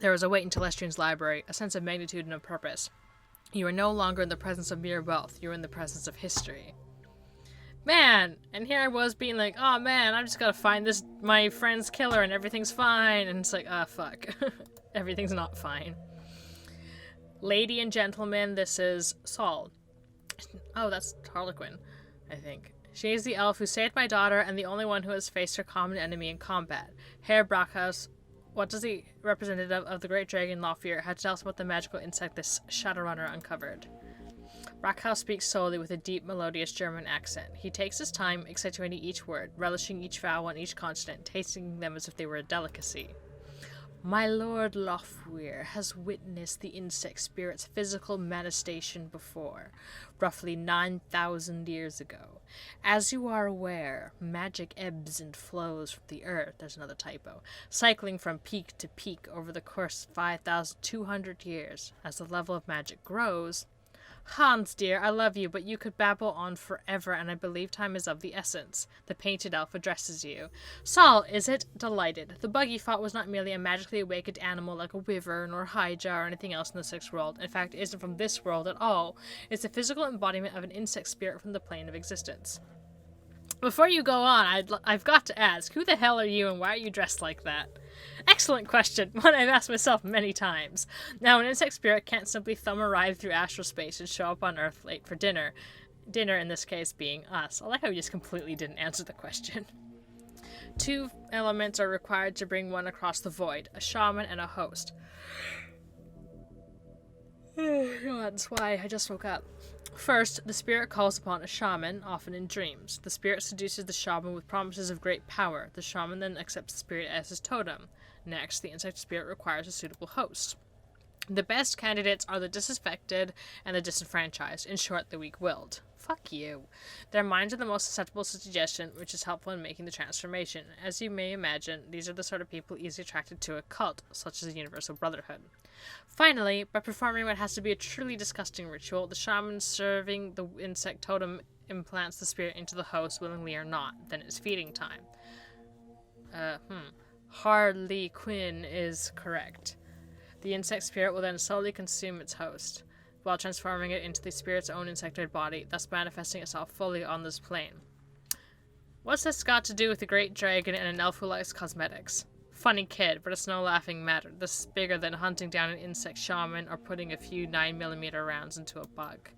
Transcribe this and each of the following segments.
There was a weight in Telestrian's library, a sense of magnitude and of purpose. You are no longer in the presence of mere wealth, you are in the presence of history. Man, and here I was being like, oh man, I'm just gotta find my friend's killer and everything's fine. And it's like, fuck. Everything's not fine. Lady and gentlemen, this is Saul. Oh, that's Harlequin, I think. She is the elf who saved my daughter and the only one who has faced her common enemy in combat. Herr Brackhaus, what does the representative of the great dragon Lofir have to tell us about the magical insect this Shadowrunner uncovered? Brackhaus speaks slowly with a deep, melodious German accent. He takes his time, accentuating each word, relishing each vowel and each consonant, tasting them as if they were a delicacy. My lord Lofweir has witnessed the insect spirit's physical manifestation before, roughly 9,000 years ago. As you are aware, magic ebbs and flows from the earth, there's another typo, cycling from peak to peak over the course of 5,200 years. As the level of magic grows, Hans, dear, I love you, but you could babble on forever, and I believe time is of the essence. The painted elf addresses you. Saul, is it? Delighted. The bug you fought was not merely a magically awakened animal like a wyvern or hydra or anything else in the sixth world. In fact, it isn't from this world at all. It's the physical embodiment of an insect spirit from the plane of existence. Before you go on, I've got to ask, who the hell are you and why are you dressed like that? Excellent question, one I've asked myself many times. Now, an insect spirit can't simply thumb a ride through astral space and show up on Earth late for dinner. Dinner, in this case, being us. I like how you just completely didn't answer the question. 2 elements are required to bring one across the void, a shaman and a host. Oh, God, that's why I just woke up. First, the spirit calls upon a shaman, often in dreams. The spirit seduces the shaman with promises of great power. The shaman then accepts the spirit as his totem. Next, the insect spirit requires a suitable host. The best candidates are the disaffected and the disenfranchised, in short, the weak-willed. Fuck you. Their minds are the most susceptible to suggestion, which is helpful in making the transformation. As you may imagine, these are the sort of people easily attracted to a cult, such as the Universal Brotherhood. Finally, by performing what has to be a truly disgusting ritual, the shaman serving the insect totem implants the spirit into the host, willingly or not. Then it's feeding time. Harley Quinn is correct. The insect spirit will then slowly consume its host, while transforming it into the spirit's own insectoid body, thus manifesting itself fully on this plane. What's this got to do with the great dragon and an elf who likes cosmetics? Funny kid, but it's no laughing matter. This is bigger than hunting down an insect shaman or putting a few 9mm rounds into a bug.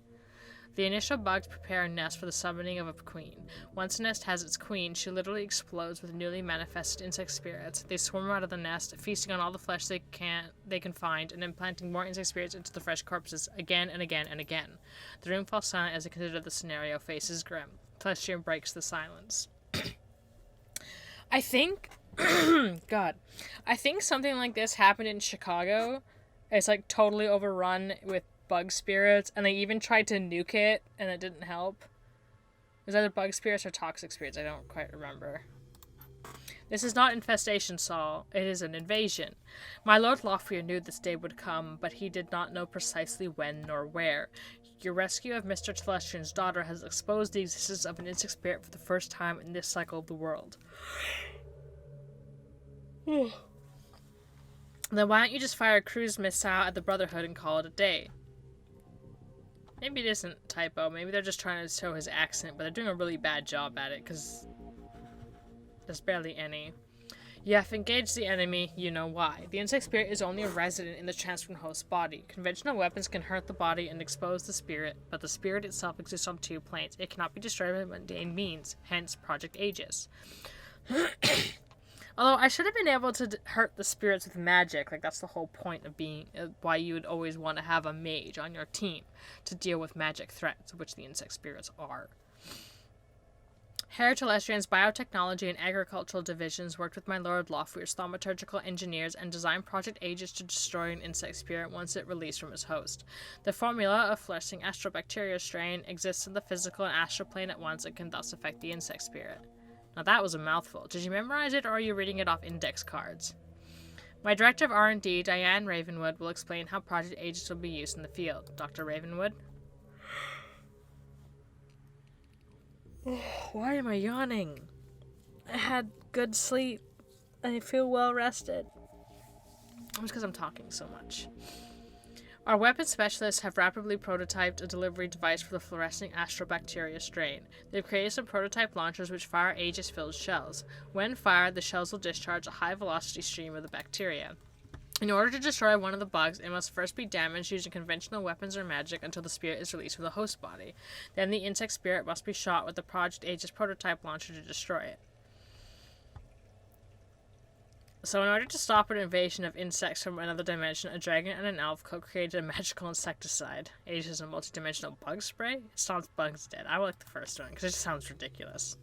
The initial bugs prepare a nest for the summoning of a queen. Once a nest has its queen, she literally explodes with newly manifested insect spirits. They swarm out of the nest, feasting on all the flesh they can find, and implanting more insect spirits into the fresh corpses again and again and again. The room falls silent as they consider the scenario faces grim. Telestrian breaks the silence. I think I think something like this happened in Chicago. It's like totally overrun with bug spirits, and they even tried to nuke it, and it didn't help. It was either bug spirits or toxic spirits, I don't quite remember. This is not infestation, Saul. It is an invasion. My Lord Lofweir knew this day would come, but he did not know precisely when nor where. Your rescue of Mr. Telestrian's daughter has exposed the existence of an insect spirit for the first time in this cycle of the world. Then why don't you just fire a cruise missile at the Brotherhood and call it a day? Maybe it isn't typo. Maybe they're just trying to show his accent, but they're doing a really bad job at it, because there's barely any. You have engaged the enemy, you know why. The insect spirit is only a resident in the transformed host's body. Conventional weapons can hurt the body and expose the spirit, but the spirit itself exists on 2 planes. It cannot be destroyed by mundane means, hence Project Aegis. Although I should have been able to hurt the spirits with magic, like that's the whole point of being, why you would always want to have a mage on your team to deal with magic threats, which the insect spirits are. Herr Telestrian's biotechnology and agricultural divisions worked with my Lord Lofweir's thaumaturgical engineers and designed Project Aegis to destroy an insect spirit once it released from its host. The formula of flushing astrobacteria strain exists in the physical and astral plane at once and can thus affect the insect spirit. Now that was a mouthful. Did you memorize it, or are you reading it off index cards? My director of R&D, Diane Ravenwood, will explain how Project Aegis will be used in the field. Dr. Ravenwood? Why am I yawning? I had good sleep. I feel well rested. Just because I'm talking so much. Our weapon specialists have rapidly prototyped a delivery device for the fluorescent astrobacteria strain. They've created some prototype launchers which fire Aegis-filled shells. When fired, the shells will discharge a high-velocity stream of the bacteria. In order to destroy one of the bugs, it must first be damaged using conventional weapons or magic until the spirit is released from the host body. Then the insect spirit must be shot with the Project Aegis prototype launcher to destroy it. So in order to stop an invasion of insects from another dimension, a dragon and an elf co-created a magical insecticide. Aegis is a multi-dimensional bug spray? It sounds bugs dead. I like the first one, because it just sounds ridiculous.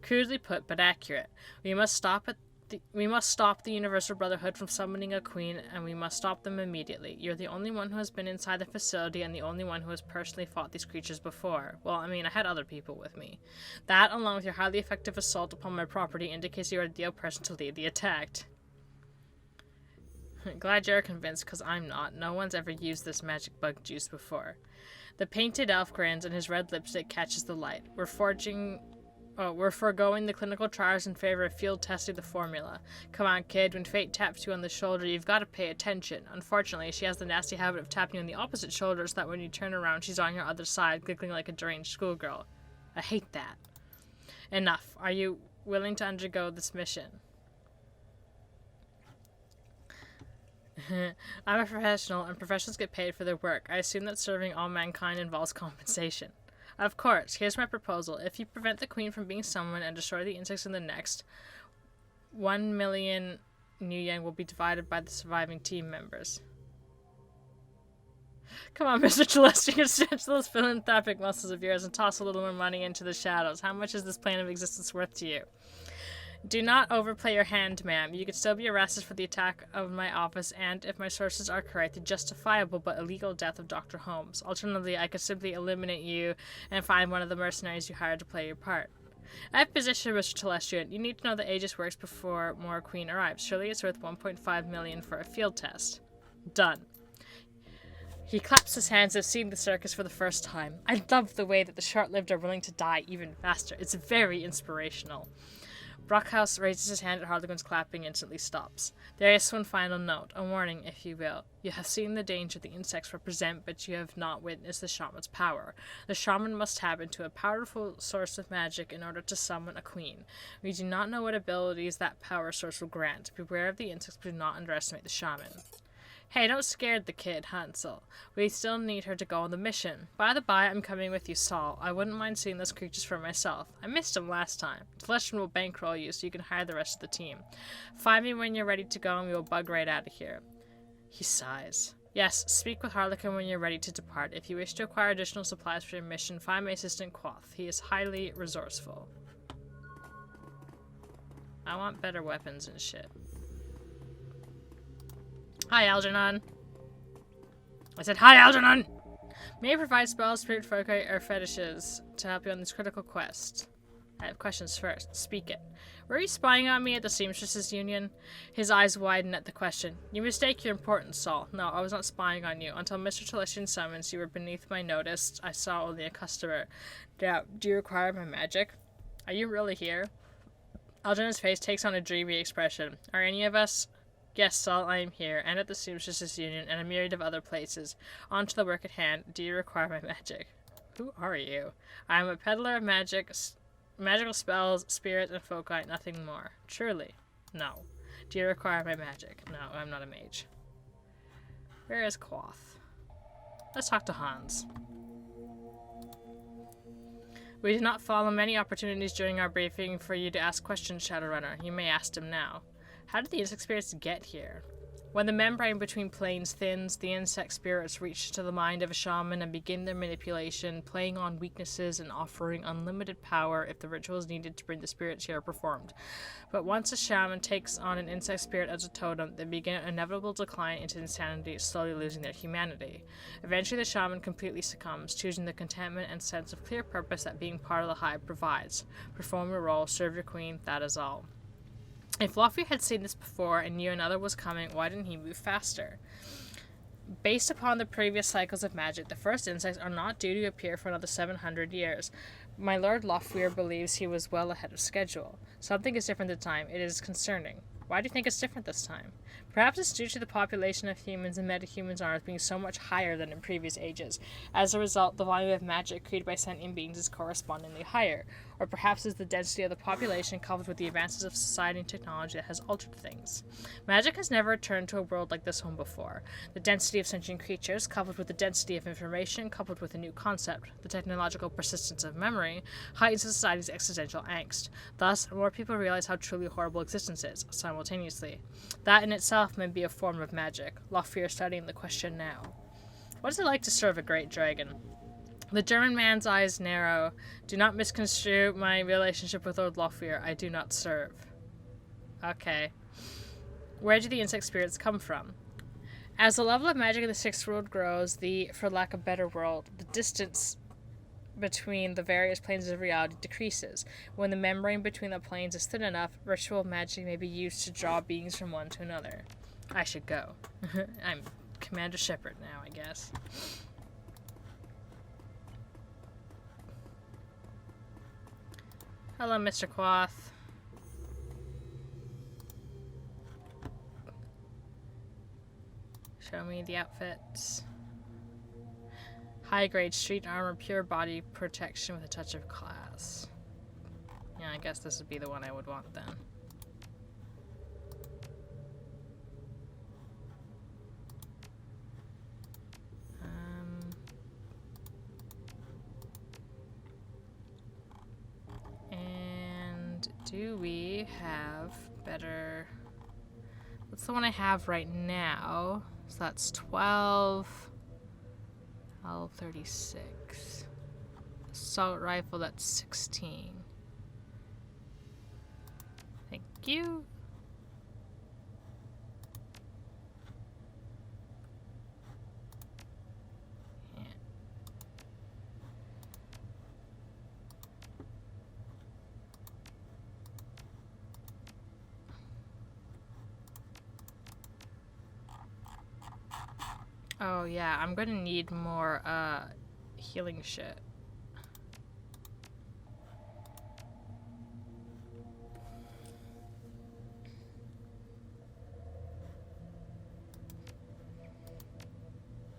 Crudely put, but accurate. We must stop the Universal Brotherhood from summoning a queen, and we must stop them immediately. You're the only one who has been inside the facility, and the only one who has personally fought these creatures before. Well, I mean, I had other people with me. That, along with your highly effective assault upon my property, indicates you are the ideal person to lead the attack. Glad you're convinced, because I'm not. No one's ever used this magic bug juice before. The painted elf grins, and his red lipstick catches the light. We're foregoing the clinical trials in favor of field testing the formula. Come on, kid, when fate taps you on the shoulder, you've got to pay attention. Unfortunately, she has the nasty habit of tapping you on the opposite shoulder so that when you turn around, she's on your other side, giggling like a deranged schoolgirl. I hate that. Enough. Are you willing to undergo this mission? I'm a professional, and professionals get paid for their work. I assume that serving all mankind involves compensation. Of course, here's my proposal. If you prevent the queen from being summoned and destroy the insects in the next, 1 million new yen will be divided by the surviving team members. Come on, Mr. Celeste, you can stretch those philanthropic muscles of yours and toss a little more money into the shadows. How much is this plane of existence worth to you? Do not overplay your hand, ma'am. You could still be arrested for the attack of my office and, if my sources are correct, the justifiable but illegal death of Dr. Holmes. Alternatively, I could simply eliminate you and find one of the mercenaries you hired to play your part. I have positioned Mr. Telestian. You need to know that Aegis works before more Queen arrives. Surely it's worth 1.5 million for a field test. Done. He claps his hands as if seeing the circus for the first time. I love the way that the short-lived are willing to die even faster. It's very inspirational. Brockhouse raises his hand at Harlequin's clapping and instantly stops. There is one final note, a warning, if you will. You have seen the danger the insects represent, but you have not witnessed the shaman's power. The shaman must tap into a powerful source of magic in order to summon a queen. We do not know what abilities that power source will grant. Beware of the insects, but do not underestimate the shaman. Hey, don't scare the kid, Hansel. We still need her to go on the mission. By the by, I'm coming with you, Saul. I wouldn't mind seeing those creatures for myself. I missed them last time. Fleshman will bankroll you so you can hire the rest of the team. Find me when you're ready to go and we will bug right out of here. He sighs. Yes, speak with Harlequin when you're ready to depart. If you wish to acquire additional supplies for your mission, find my assistant Quoth. He is highly resourceful. I want better weapons and shit. Hi, Algernon. I said, hi, Algernon! May I provide spells, spirit focus, or fetishes to help you on this critical quest? I have questions first. Speak it. Were you spying on me at the Seamstresses Union? His eyes widen at the question. You mistake your importance, Saul. No, I was not spying on you. Until Mr. Telestian summons, you were beneath my notice. I saw only a customer. Now, do you require my magic? Are you really here? Algernon's face takes on a dreamy expression. Are any of us... Yes, Saul, I am here, and at the Seamstresses Union, and a myriad of other places. On to the work at hand. Do you require my magic? Who are you? I am a peddler of magical spells, spirits, and foci, nothing more. Truly. No. Do you require my magic? No, I'm not a mage. Where is Quoth? Let's talk to Hans. We did not follow many opportunities during our briefing for you to ask questions, Shadowrunner. You may ask them now. How did the insect spirits get here? When the membrane between planes thins, the insect spirits reach to the mind of a shaman and begin their manipulation, playing on weaknesses and offering unlimited power if the rituals needed to bring the spirits here are performed. But once a shaman takes on an insect spirit as a totem, they begin an inevitable decline into insanity, slowly losing their humanity. Eventually the shaman completely succumbs, choosing the contentment and sense of clear purpose that being part of the hive provides. Perform your role, serve your queen, that is all. If Lofty had seen this before and knew another was coming, why didn't he move faster? Based upon the previous cycles of magic, the first insects are not due to appear for another 700 years. My Lord Lofweir believes he was well ahead of schedule. Something is different this time. It is concerning. Why do you think it's different this time? Perhaps it's due to the population of humans and metahumans on Earth being so much higher than in previous ages. As a result, the volume of magic created by sentient beings is correspondingly higher. Or perhaps it's the density of the population coupled with the advances of society and technology that has altered things. Magic has never returned to a world like this one before. The density of sentient creatures, coupled with the density of information, coupled with a new concept, the technological persistence of memory, heightens society's existential angst. Thus, more people realize how truly horrible existence is, simultaneously. That in itself may be a form of magic. Lofir is studying the question now. What is it like to serve a great dragon? The German man's eyes narrow. Do not misconstrue my relationship with Lord Lofir. I do not serve. Okay. Where do the insect spirits come from? As the level of magic in the sixth world grows, for lack of a better world, the distance between the various planes of reality decreases. When the membrane between the planes is thin enough, ritual magic may be used to draw beings from one to another. I should go. I'm Commander Shepard now, I guess. Hello, Mr. Quoth. Show me the outfits. High-grade street armor, pure body protection with a touch of class. Yeah, I guess this would be the one I would want then. And do we have better... That's the one I have right now. So that's 12... L36. Assault rifle, that's 16. Thank you. Yeah. Oh yeah, I'm gonna need more healing shit.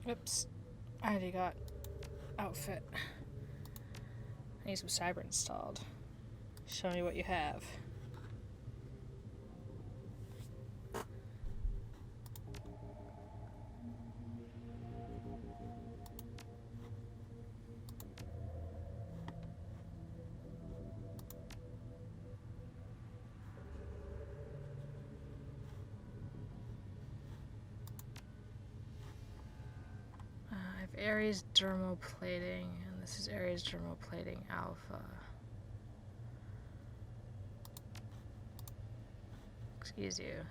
Oops. I already got outfit. I need some cyber installed. Show me what you have. Ares dermal plating, and this is Ares dermal plating alpha. Excuse you.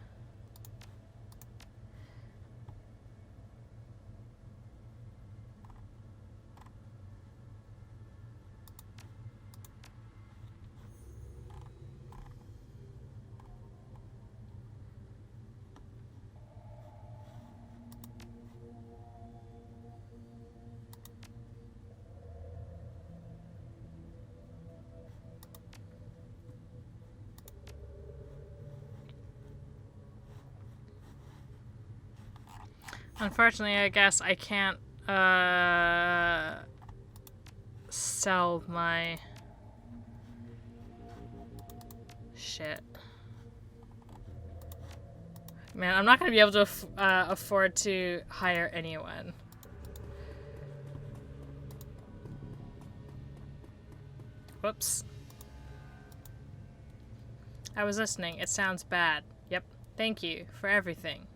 Unfortunately, I guess I can't, sell my shit. Man, I'm not gonna be able to afford to hire anyone. Whoops. I was listening. It sounds bad. Yep. Thank you for everything.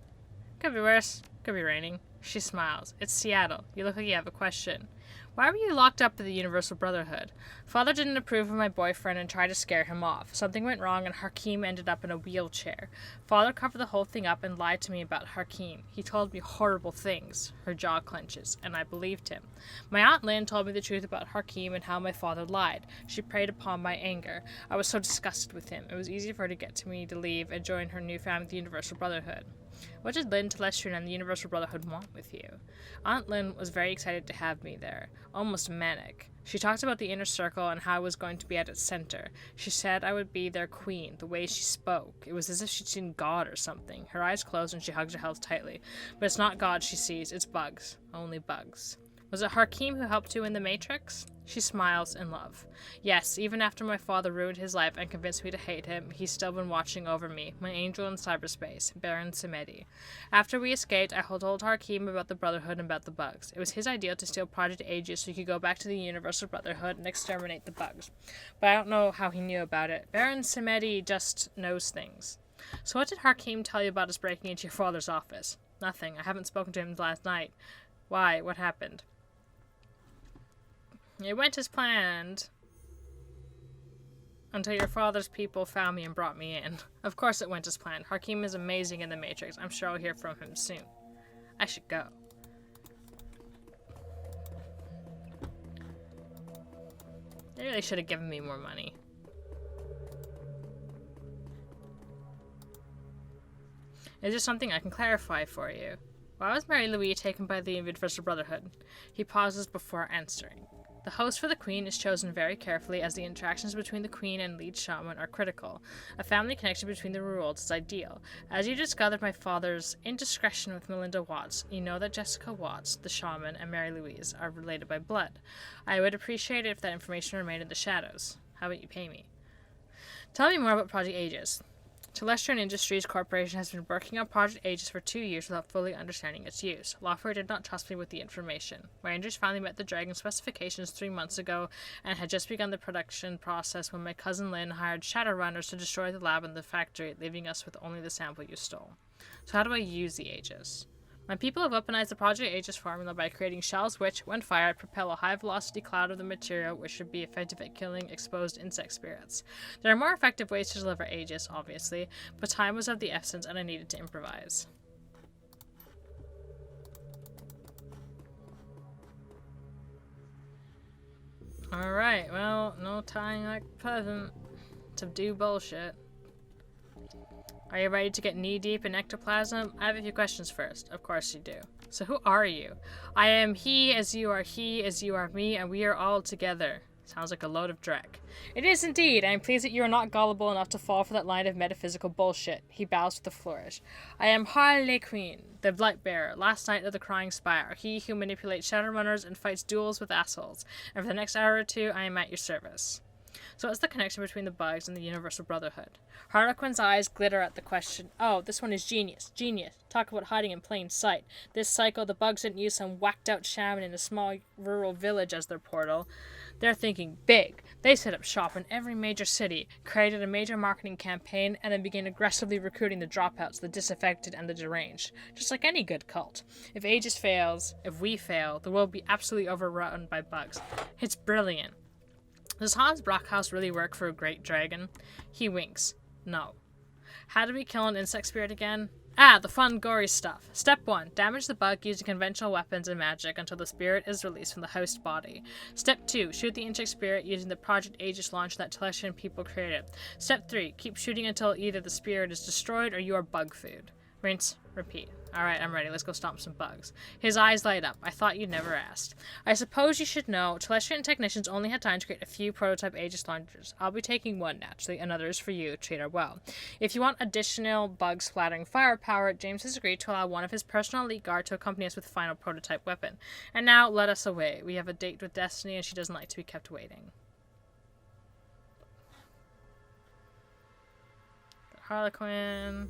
Could be worse. Could be raining. She smiles. It's Seattle. You look like you have a question. Why were you locked up at the Universal Brotherhood? Father didn't approve of my boyfriend and tried to scare him off. Something went wrong and Hakim ended up in a wheelchair. Father covered the whole thing up and lied to me about Hakim. He told me horrible things. Her jaw clenches, and I believed him. My Aunt Lynn told me the truth about Hakim and how my father lied. She preyed upon my anger. I was so disgusted with him. It was easy for her to get to me to leave and join her new family, the Universal Brotherhood. What did Lynn, Telestrin, and the Universal Brotherhood want with you? Aunt Lynn was very excited to have me there, almost manic. She talked about the inner circle and how I was going to be at its center. She said I would be their queen, the way she spoke. It was as if she'd seen God or something. Her eyes closed and she hugged her health tightly. But it's not God she sees, it's bugs. Only bugs. Was it Hakeem who helped you in the Matrix? She smiles in love. Yes, even after my father ruined his life and convinced me to hate him, he's still been watching over me, my angel in cyberspace, Baron Samedi. After we escaped, I told Hakeem about the Brotherhood and about the bugs. It was his idea to steal Project Aegis so he could go back to the Universal Brotherhood and exterminate the bugs. But I don't know how he knew about it. Baron Samedi just knows things. So what did Hakeem tell you about us breaking into your father's office? Nothing. I haven't spoken to him last night. Why? What happened? It went as planned. Until your father's people found me and brought me in. Of course it went as planned. Hakeem is amazing in the Matrix. I'm sure I'll hear from him soon. I should go. They really should have given me more money. Is there something I can clarify for you? Why was Mary Louise taken by the Universal Brotherhood? He pauses before answering. The host for the Queen is chosen very carefully as the interactions between the Queen and lead shaman are critical. A family connection between the worlds is ideal. As you discovered my father's indiscretion with Melinda Watts, you know that Jessica Watts, the shaman, and Mary Louise are related by blood. I would appreciate it if that information remained in the shadows. How about you pay me? Tell me more about Project Aegis. Telestron Industries Corporation has been working on Project Aegis for 2 years without fully understanding its use. Lawford did not trust me with the information. Rangers finally met the Dragon specifications 3 months ago and had just begun the production process when my cousin Lynn hired Shadowrunners to destroy the lab and the factory, leaving us with only the sample you stole. So how do I use the Aegis? My people have weaponized the Project Aegis formula by creating shells which, when fired, propel a high-velocity cloud of the material which should be effective at killing exposed insect spirits. There are more effective ways to deliver Aegis, obviously, but time was of the essence and I needed to improvise. Alright, well, no time like the present to do bullshit. Are you ready to get knee-deep in ectoplasm? I have a few questions first. Of course you do. So who are you? I am he as you are me, and we are all together. Sounds like a load of dreck. It is indeed. I am pleased that you are not gullible enough to fall for that line of metaphysical bullshit. He bows with a flourish. I am Harley Quinn, the Blightbearer, last knight of the Crying Spire, he who manipulates Shadowrunners and fights duels with assholes. And for the next hour or two, I am at your service. So what's the connection between the bugs and the Universal Brotherhood? Harlequin's eyes glitter at the question. Oh, this one is genius. Genius. Talk about hiding in plain sight. This cycle, the bugs didn't use some whacked-out shaman in a small rural village as their portal. They're thinking big. They set up shop in every major city, created a major marketing campaign, and then began aggressively recruiting the dropouts, the disaffected, and the deranged. Just like any good cult. If Aegis fails, if we fail, the world will be absolutely overrun by bugs. It's brilliant. Does Hans Brockhaus really work for a great dragon? He winks. No. How do we kill an insect spirit again? Ah, the fun, gory stuff. Step 1. Damage the bug using conventional weapons and magic until the spirit is released from the host body. Step 2. Shoot the insect spirit using the Project Aegis launch that Telestian people created. Step 3. Keep shooting until either the spirit is destroyed or you are bug food. Rinse, repeat. Alright, I'm ready. Let's go stomp some bugs. His eyes light up. I thought you'd never asked. I suppose you should know, Telestian technicians only had time to create a few prototype Aegis launchers. I'll be taking one, naturally. Another is for you. Treat her well. If you want additional bug-splattering firepower, James has agreed to allow one of his personal elite guard to accompany us with the final prototype weapon. And now, let us away. We have a date with Destiny, and she doesn't like to be kept waiting. Harlequin...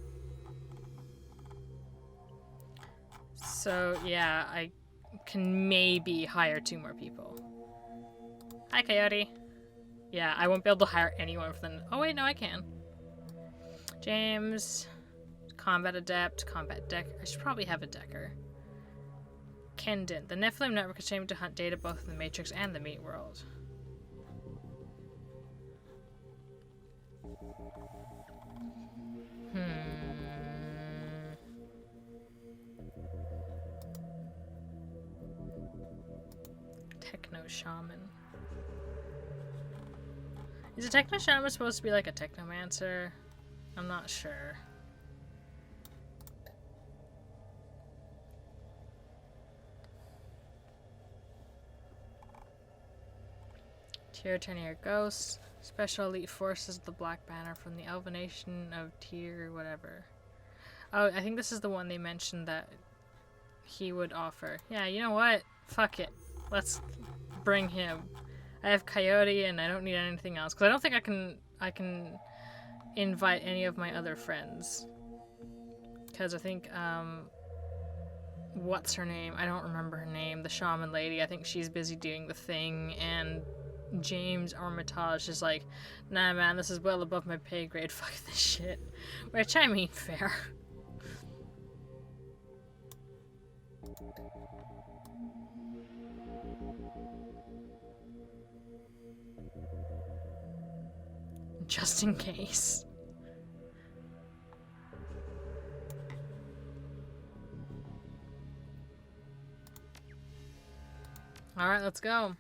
So, yeah, I can maybe hire 2 more people. Hi, Coyote. Yeah, I won't be able to hire anyone for the... Oh, wait, no, I can. James. Combat Adept. Combat Deck. I should probably have a Decker. Kendon. The Nephilim network is aiming to hunt data both in the Matrix and the Meat World. Techno Shaman. Is a Techno Shaman supposed to be like a Technomancer? I'm not sure. Tyranier Ghosts. Special Elite Forces of the Black Banner from the Elven Nation of Tyr, whatever. Oh, I think this is the one they mentioned that he would offer. Yeah, you know what? Fuck it. Let's bring him. I have Coyote and I don't need anything else. Because I don't think I can invite any of my other friends. Because I think, what's her name? I don't remember her name. The shaman lady. I think she's busy doing the thing. And James Armitage is like, nah man, this is well above my pay grade. Fuck this shit. Which, I mean, fair. Just in case. Alright, let's go.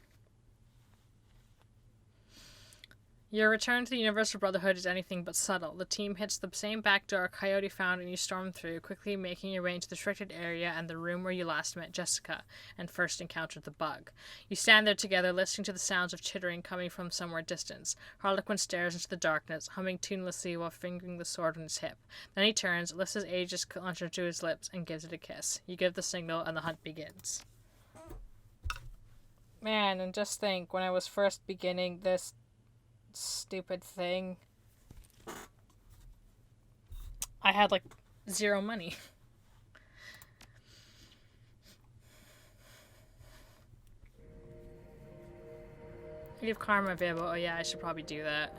Your return to the Universal Brotherhood is anything but subtle. The team hits the same back door Coyote found and you storm through, quickly making your way into the restricted area and the room where you last met Jessica and first encountered the bug. You stand there together, listening to the sounds of chittering coming from somewhere distant. Harlequin stares into the darkness, humming tunelessly while fingering the sword on his hip. Then he turns, lifts his Aegis launcher to his lips, and gives it a kiss. You give the signal and the hunt begins. Man, and just think, when I was first beginning this stupid thing, I had like 0 money. You have karma available. Oh yeah, I should probably do that.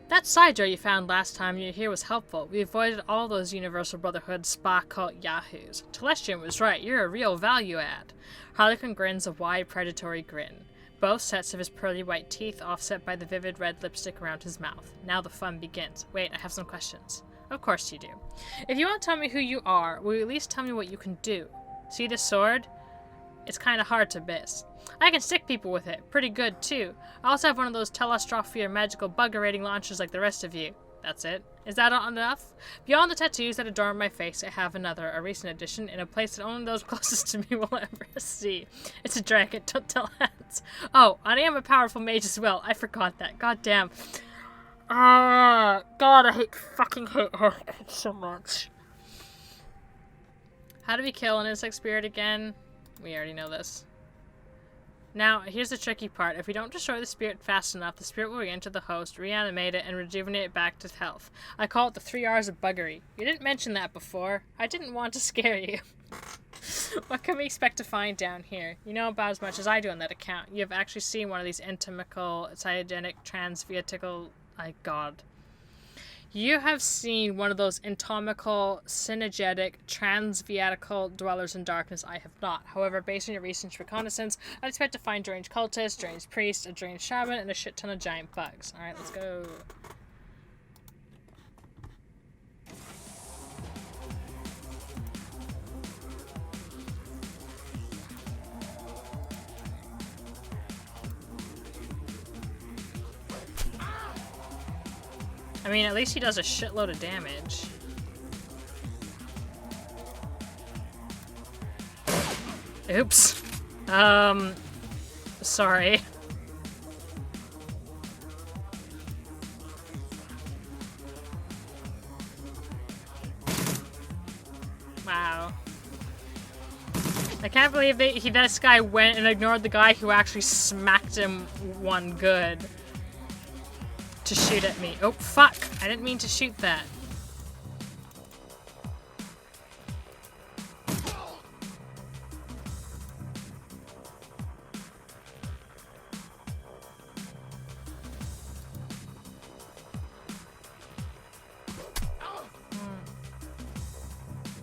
That side door you found last time you were here was helpful. We avoided all those Universal Brotherhood spa cult yahoos. Telestian was right, you're a real value add. Harlequin grins a wide predatory grin. Both sets of his pearly white teeth offset by the vivid red lipstick around his mouth. Now the fun begins. Wait, I have some questions. Of course you do. If you won't tell me who you are, will you at least tell me what you can do? See this sword? It's kinda hard to miss. I can stick people with it. Pretty good, too. I also have one of those Telestrophier magical bugger-rating launchers like the rest of you. That's it. Is that not enough? Beyond the tattoos that adorn my face, I have another, a recent addition, in a place that only those closest to me will ever see. It's a dragon, don't tell hands. Oh, and I am a powerful mage as well. I forgot that. God damn. God, I fucking hate her so much. How do we kill an insect spirit again? We already know this. Now, here's the tricky part. If we don't destroy the spirit fast enough, the spirit will re-enter the host, reanimate it, and rejuvenate it back to health. I call it the 3 R's of buggery. You didn't mention that before. I didn't want to scare you. What can we expect to find down here? You know about as much as I do on that account. You have actually seen one of these entomical, cytogenic, transviatical... My god. You have seen one of those entomical, synergetic, transviatical dwellers in darkness. I have not. However, based on your recent reconnaissance, I expect to find deranged cultists, deranged priests, a deranged shaman, and a shit ton of giant bugs. Alright, let's go. I mean, at least he does a shitload of damage. Oops. Sorry. Wow. I can't believe this guy went and ignored the guy who actually smacked him one good. To shoot at me. Oh, fuck. I didn't mean to shoot that.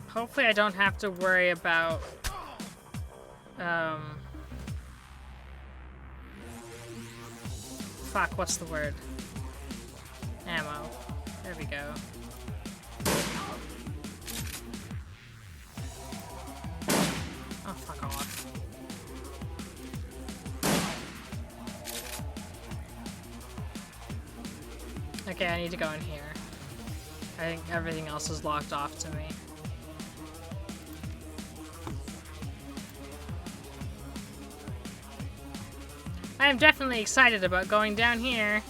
Hopefully I don't have to worry about, fuck, what's the word? Ammo. There we go. Oh, fuck off. Okay, I need to go in here. I think everything else is locked off to me. I am definitely excited about going down here.